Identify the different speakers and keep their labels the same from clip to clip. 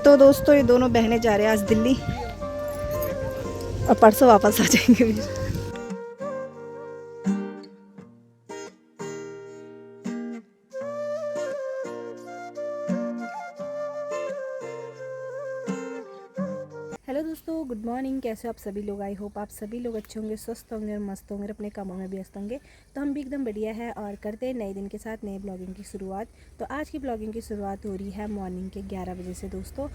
Speaker 1: तो दोस्तों ये दोनों बहनें जा रहे हैं आज दिल्ली और परसों वापस आ जाएंगे फिर। हेलो दोस्तों, गुड मॉर्निंग। कैसे हो आप सभी लोग? आई होप आप सभी लोग अच्छे होंगे, स्वस्थ होंगे और मस्त होंगे, अपने कामों में व्यस्त होंगे। तो हम भी एकदम बढ़िया है और करते हैं नए दिन के साथ नए ब्लॉगिंग की शुरुआत। तो आज की ब्लॉगिंग की शुरुआत हो रही है मॉर्निंग के 11 बजे से दोस्तों।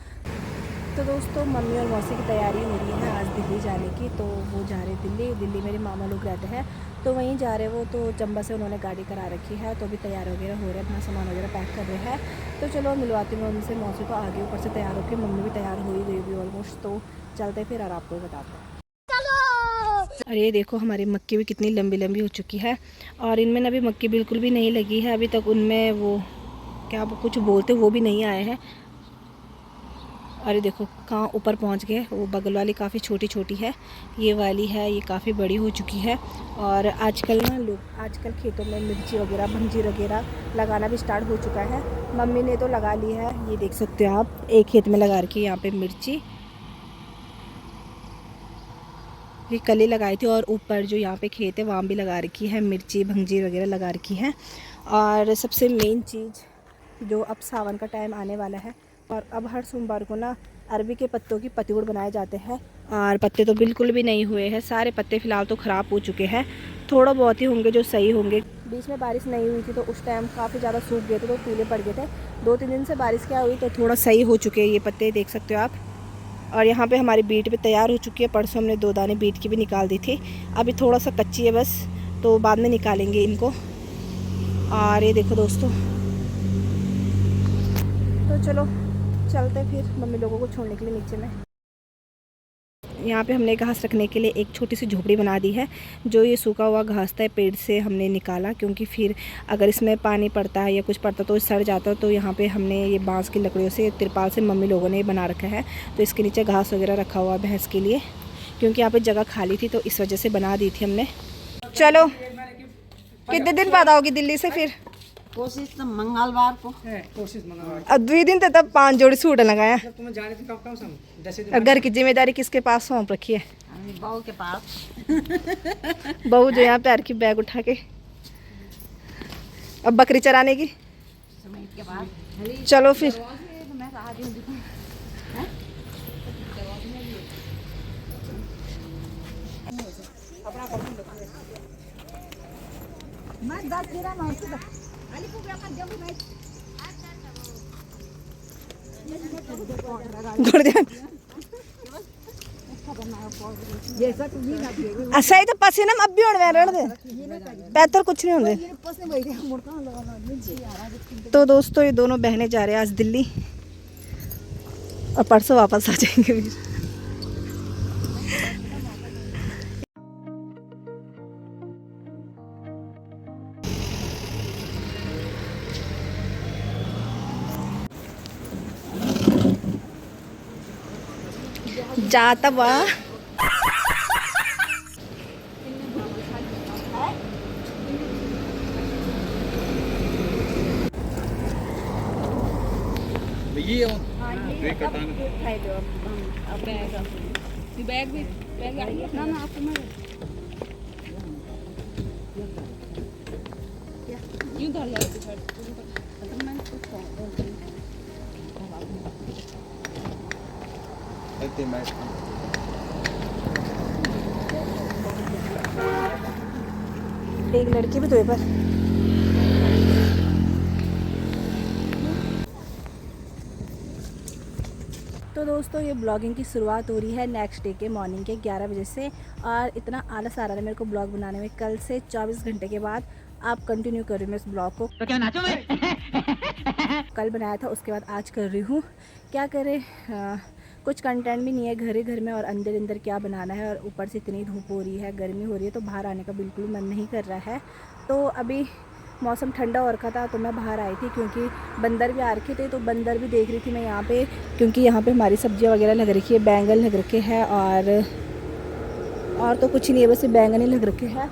Speaker 1: तो दोस्तों मम्मी और मौसी की तैयारी हो रही है आज दिल्ली जाने की। तो वो जा रहे दिल्ली मेरे मामा लोग रहते हैं तो वहीं जा रहे वो। तो चंबा से उन्होंने गाड़ी करा रखी है तो अभी तैयार वगैरह हो रहे हैं, अपना सामान वगैरह पैक कर रहे हैं। तो चलो मिलवाती हूँ उनसे। मौसी तो आगे ऊपर से तैयार होकर, मम्मी भी तैयार हो ही गई भी ऑलमोस्ट। तो चलते फिर और आपको बताते हैं। अरे ये देखो हमारी मक्की भी कितनी लंबी लंबी हो चुकी है और इनमें अभी मक्की बिल्कुल भी नहीं लगी है। अभी तक उनमें वो क्या कुछ बोलते वो भी नहीं आए हैं। अरे देखो कहाँ ऊपर पहुँच गए। वो बगल वाली काफ़ी छोटी छोटी है, ये वाली है ये काफ़ी बड़ी हो चुकी है। और आजकल ना लोग आजकल खेतों में मिर्ची वगैरह भंजी वगैरह लगाना भी स्टार्ट हो चुका है। मम्मी ने तो लगा ली है, ये देख सकते हो आप, एक खेत में लगा रखी है यहाँ पे मिर्ची। ये कल ही लगाई थी और ऊपर जो यहाँ पे खेत है वहाँ भी लगा रखी है मिर्ची भंजी वगैरह लगा रखी है। और सबसे मेन चीज़ जो अब सावन का टाइम आने वाला है और अब हर सोमवार को ना अरबी के पत्तों की पत्तीगुड़ बनाए जाते हैं। और पत्ते तो बिल्कुल भी नहीं हुए हैं, सारे पत्ते फ़िलहाल तो ख़राब हो चुके हैं। थोड़ा बहुत ही होंगे जो सही होंगे। बीच में बारिश नहीं हुई थी तो उस टाइम काफ़ी ज़्यादा सूख गए थे तो पीले पड़ गए थे। 2-3 दिन से बारिश क्या हुई तो थोड़ा सही हो चुके हैं ये पत्ते, देख सकते हो आप। और यहाँ पे हमारी बीट भी तैयार हो चुकी है। परसों हमने 2 दाने बीट की भी निकाल दी थी, अभी थोड़ा सा कच्ची है बस, तो बाद में निकालेंगे इनको। और ये देखो दोस्तों, तो चलो चलते फिर मम्मी लोगों को छोड़ने के लिए नीचे में। यहाँ पे हमने घास रखने के लिए एक छोटी सी झोपड़ी बना दी है। जो ये सूखा हुआ घास था पेड़ से हमने निकाला, क्योंकि फिर अगर इसमें पानी पड़ता है या कुछ पड़ता तो सड़ जाता। तो यहाँ पे हमने ये बांस की लकड़ियों से तिरपाल से मम्मी लोगों ने बना रखा है। तो इसके नीचे घास वगैरह रखा हुआ भैंस के लिए, क्योंकि यहाँ पर जगह खाली थी तो इस वजह से बना दी थी हमने। चलो कितने दिन बाद आओगी दिल्ली से फिर?
Speaker 2: कोशिश तो मंगलवार को
Speaker 1: है, कोशिश मंगलवार। अब 2 दिन तब 5 जोड़ी सूट लगाया। तुम जा रहे थे कब कब घर की जिम्मेदारी किसके पास सौंप रखी है?
Speaker 2: बहू के पास।
Speaker 1: बहू जो यहाँ पैर की बैग उठा के अब बकरी चराने की
Speaker 2: के बाद।
Speaker 1: चलो फिर। सही तो पसीना अब भी होने रहने दे, पैर कुछ नहीं होंगे। तो दोस्तों ये दोनों बहनें जा रहे हैं आज दिल्ली और परसों वापस आ जाएंगे फिर। जाता हुआ बैग भी ना आपको मैं यूं धर लो। एक लड़की भी तो पर तो दोस्तों ये ब्लॉगिंग की शुरुआत हो रही है नेक्स्ट डे के मॉर्निंग के 11 बजे से। और इतना आलस आ रहा है मेरे को ब्लॉग बनाने में। कल से 24 घंटे के बाद आप कंटिन्यू कर रही हूँ मैं इस ब्लॉग को। तो क्या नाचो मैं? कल बनाया था उसके बाद आज कर रही हूँ। क्या करें, कुछ कंटेंट भी नहीं है घर में और अंदर अंदर क्या बनाना है। और ऊपर से इतनी धूप हो रही है, गर्मी हो रही है तो बाहर आने का बिल्कुल मन नहीं कर रहा है। तो अभी मौसम ठंडा हो रखा था तो मैं बाहर आई थी, क्योंकि बंदर भी आ रखे थे तो बंदर भी देख रही थी मैं यहाँ पे। क्योंकि यहाँ पे हमारी सब्जियाँ वगैरह लग रखी है, बैंगन लग रखे हैं और तो कुछ नहीं है, बस बैंगन ही लग रखे हैं।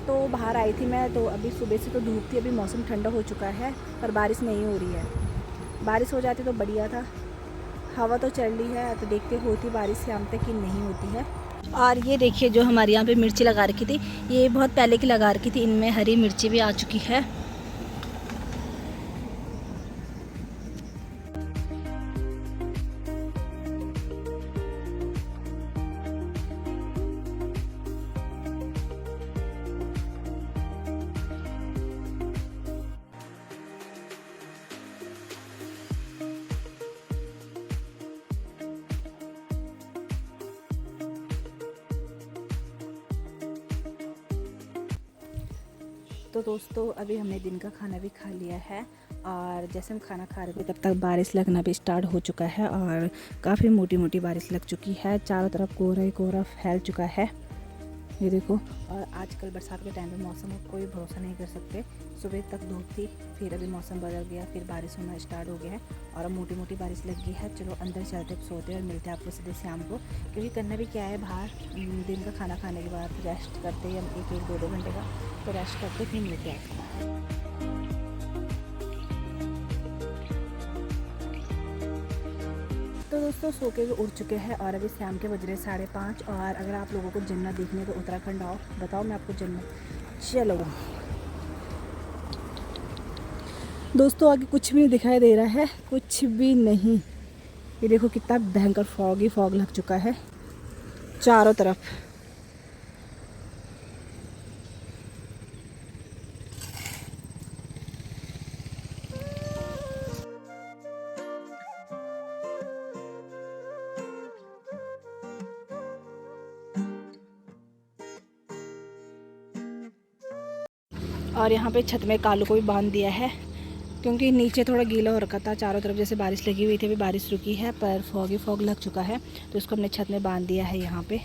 Speaker 1: तो बाहर आई थी मैं। तो अभी सुबह से तो धूप थी, अभी मौसम ठंडा हो चुका है पर बारिश नहीं हो रही है। बारिश हो जाती तो बढ़िया था। हवा तो चल रही है, तो देखते होती बारिश शाम तक कि नहीं होती है। और ये देखिए जो हमारे यहाँ पे मिर्ची लगा रखी थी, ये बहुत पहले की लगा रखी थी, इनमें हरी मिर्ची भी आ चुकी है। तो दोस्तों अभी हमने दिन का खाना भी खा लिया है, और जैसे हम खाना खा रहे थे तब तक बारिश लगना भी स्टार्ट हो चुका है, और काफ़ी मोटी मोटी बारिश लग चुकी है। चारों तरफ कोहरा ही कोहरा फैल चुका है, ये देखो। और आजकल बरसात के टाइम पे मौसम का कोई भरोसा नहीं कर सकते। सुबह तक धूप थी, फिर अभी मौसम बदल गया, फिर बारिश होना स्टार्ट हो गया है, और अब मोटी मोटी बारिश लग गई है। चलो अंदर चलते हैं, सोते हैं और मिलते हैं आपको सीधे शाम को, क्योंकि करना भी क्या है, बाहर दिन का खाना खाने के बाद रेस्ट करते हैं हम 1-2 घंटे का, तो रेस्ट करते फिर मिलते हैं आपको। तो दोस्तों सो के भी उठ चुके हैं, और अभी शाम के बज रहे 5:30। और अगर आप लोगों को जन्नत देखनी है तो उत्तराखंड आओ, बताओ मैं आपको जन्नत। चलो दोस्तों आगे कुछ भी नहीं दिखाई दे रहा है, कुछ भी नहीं। ये देखो कितना भयंकर फॉग ही फॉग लग चुका है चारों तरफ। और यहाँ पे छत में कालू को भी बांध दिया है, क्योंकि नीचे थोड़ा गीला हो रखा था चारों तरफ, जैसे बारिश लगी हुई थी। अभी बारिश रुकी है पर फॉग ही फॉग लग चुका है, तो इसको हमने छत में बांध दिया है यहाँ पे।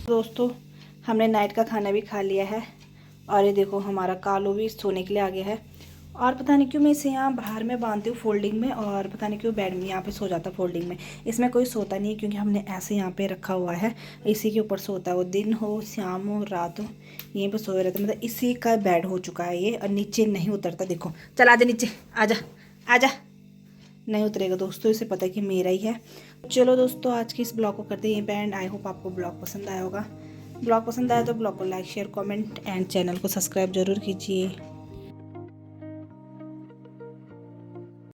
Speaker 1: दोस्तों हमने नाइट का खाना भी खा लिया है, और ये देखो हमारा कालू भी सोने के लिए आ गया है। और पता नहीं क्यों मैं इसे यहाँ बाहर में बांधती हूँ फोल्डिंग में, और पता नहीं क्यों बेड में यहाँ पे सो जाता फोल्डिंग में। इसमें कोई सोता नहीं है, क्योंकि हमने ऐसे यहाँ पे रखा हुआ है, इसी के ऊपर सोता है। वो दिन हो शाम हो रात हो यहीं पे सोए रहते, मतलब इसी का बेड हो चुका है ये, और नीचे नहीं उतरता। देखो चल आजा नीचे, आजा आजा, नहीं उतरेगा दोस्तों, इसे पता है कि मेरा ही है। चलो दोस्तों आज की इस ब्लॉग को करते हैं यहीं पे एंड। आई होप आपको ब्लॉग पसंद आया होगा। ब्लॉग पसंद आया तो ब्लॉग को like share comment and channel को सब्सक्राइब जरूर कीजिए।